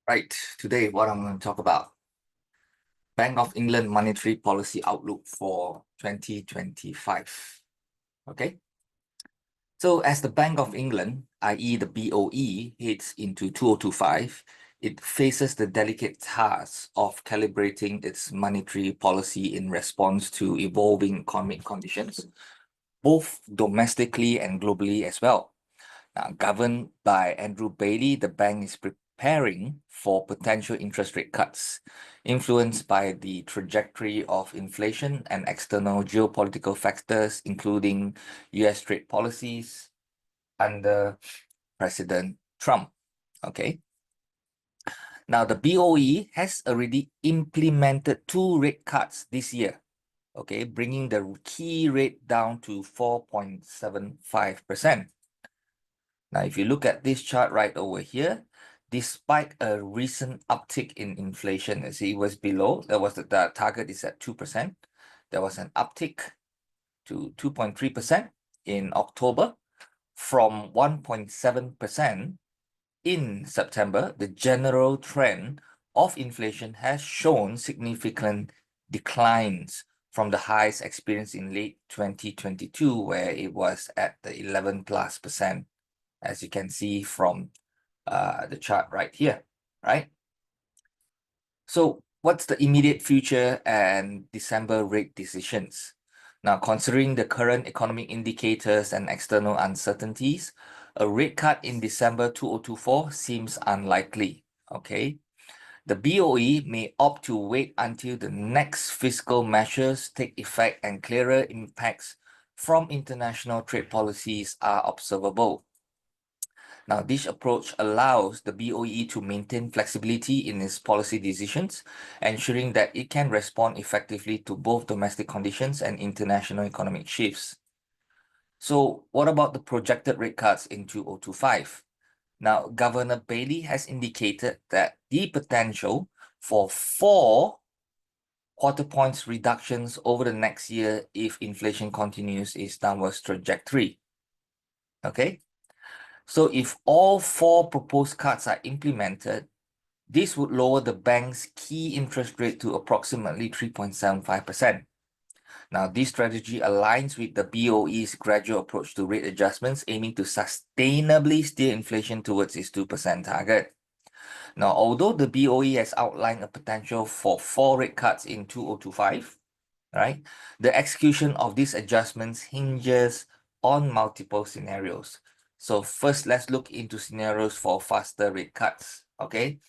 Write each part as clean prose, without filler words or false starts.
Right, today what I'm going to talk about, Bank of England monetary policy outlook for 2025. Okay, so as the Bank of England, i.e. the BOE, heads into 2025, it faces the delicate task of calibrating its monetary policy in response to evolving economic conditions, both domestically and globally as well. Now, governed by Andrew Bailey, the bank is preparing for potential interest rate cuts, influenced by the trajectory of inflation and external geopolitical factors, including US trade policies under President Trump. Okay. Now, the BOE has already implemented 2 rate cuts this year, okay, bringing the key rate down to 4.75%. Now, if you look at this chart right over here, despite a recent uptick in inflation, you see it was below, the target is at 2%. There was an uptick to 2.3% in October from 1.7% in September. The general trend of inflation has shown significant declines from the highs experienced in late 2022, where it was at the 11+%. As you can see from the chart right here, right? So what's the immediate future and December rate decisions? Now, considering the current economic indicators and external uncertainties, a rate cut in December 2024 seems unlikely, okay? The BOE may opt to wait until the next fiscal measures take effect and clearer impacts from international trade policies are observable. Now, this approach allows the BOE to maintain flexibility in its policy decisions, ensuring that it can respond effectively to both domestic conditions and international economic shifts. So, what about the projected rate cuts in 2025? Now, Governor Bailey has indicated that the potential for 4 quarter points reductions over the next year if inflation continues its downward trajectory. Okay? So if all 4 proposed cuts are implemented, this would lower the bank's key interest rate to approximately 3.75%. Now, this strategy aligns with the BOE's gradual approach to rate adjustments, aiming to sustainably steer inflation towards its 2% target. Now, although the BOE has outlined a potential for 4 rate cuts in 2025, right, the execution of these adjustments hinges on multiple scenarios. So first, let's look into scenarios for faster rate cuts, okay?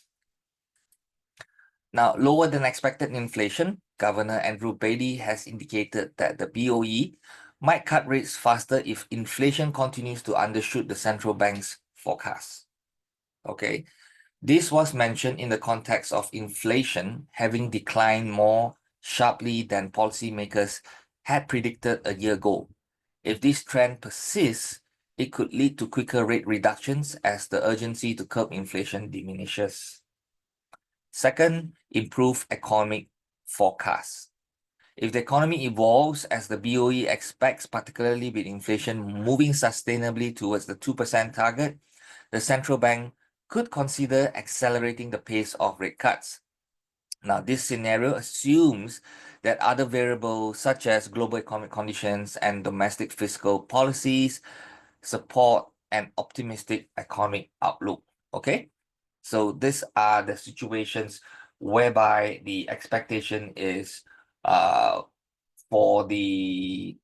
Now, lower than expected inflation, Governor Andrew Bailey has indicated that the BOE might cut rates faster if inflation continues to undershoot the central bank's forecast, okay? This was mentioned in the context of inflation having declined more sharply than policymakers had predicted a year ago. If this trend persists, it could lead to quicker rate reductions as the urgency to curb inflation diminishes. Second, improve economic forecasts. If the economy evolves as the BOE expects, particularly with inflation moving sustainably towards the 2% target, the central bank could consider accelerating the pace of rate cuts. Now, this scenario assumes that other variables such as global economic conditions and domestic fiscal policies support an optimistic economic outlook. Okay, so these are the situations whereby the expectation is for the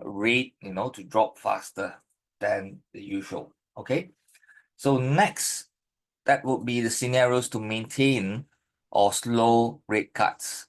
rate, to drop faster than the usual. Okay, so next, that would be the scenarios to maintain or slow rate cuts.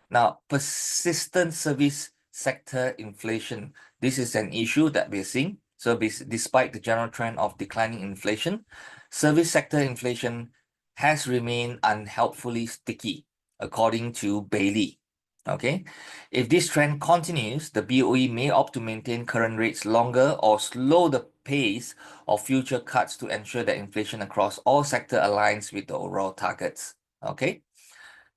Now, persistent service sector inflation. This is an issue that we're seeing. So despite the general trend of declining inflation, service sector inflation has remained unhelpfully sticky, according to Bailey. Okay, if this trend continues, the BOE may opt to maintain current rates longer or slow the pace of future cuts to ensure that inflation across all sectors aligns with the overall targets. Okay,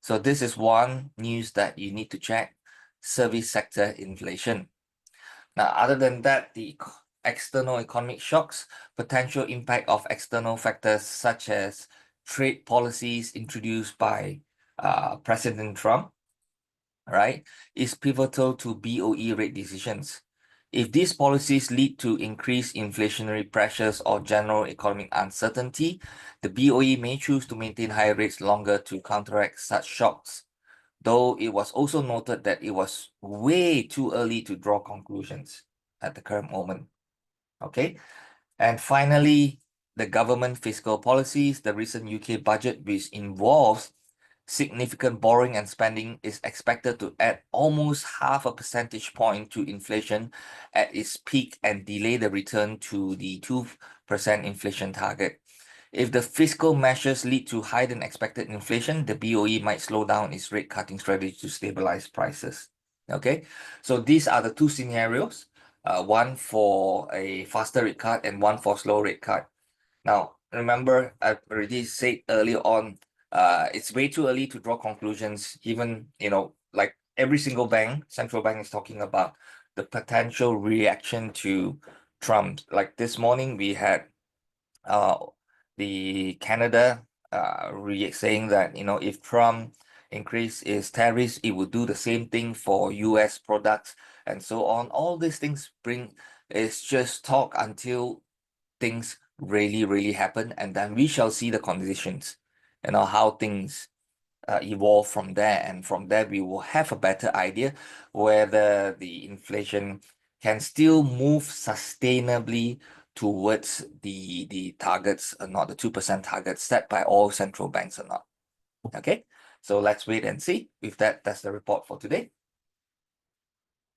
so this is one news that you need to check: service sector inflation. Now, other than that, the external economic shocks, potential impact of external factors such as trade policies introduced by President Trump, right, is pivotal to BOE rate decisions. If these policies lead to increased inflationary pressures or general economic uncertainty, the BOE may choose to maintain higher rates longer to counteract such shocks, though it was also noted that it was way too early to draw conclusions at the current moment. Okay, and finally, the government fiscal policies. The recent UK budget, which involves significant borrowing and spending, is expected to add almost half a percentage point to inflation at its peak and delay the return to the 2% inflation target. If the fiscal measures lead to higher than expected inflation, the BOE might slow down its rate cutting strategy to stabilize prices. Okay, so these are the two scenarios, one for a faster rate cut and one for slow rate cut. Now, remember, I've already said earlier on, it's way too early to draw conclusions. Even, like every single bank, central bank is talking about the potential reaction to Trump. Like this morning, we had the Canada saying that, if Trump increase his tariffs, it would do the same thing for US products and so on. All these things is just talk until things really, really happen, and then we shall see the conditions, how things evolve from there. And from there, we will have a better idea whether the inflation can still move sustainably towards the targets or not, the 2% target set by all central banks or not. Okay, so let's wait and see. With that, that's the report for today.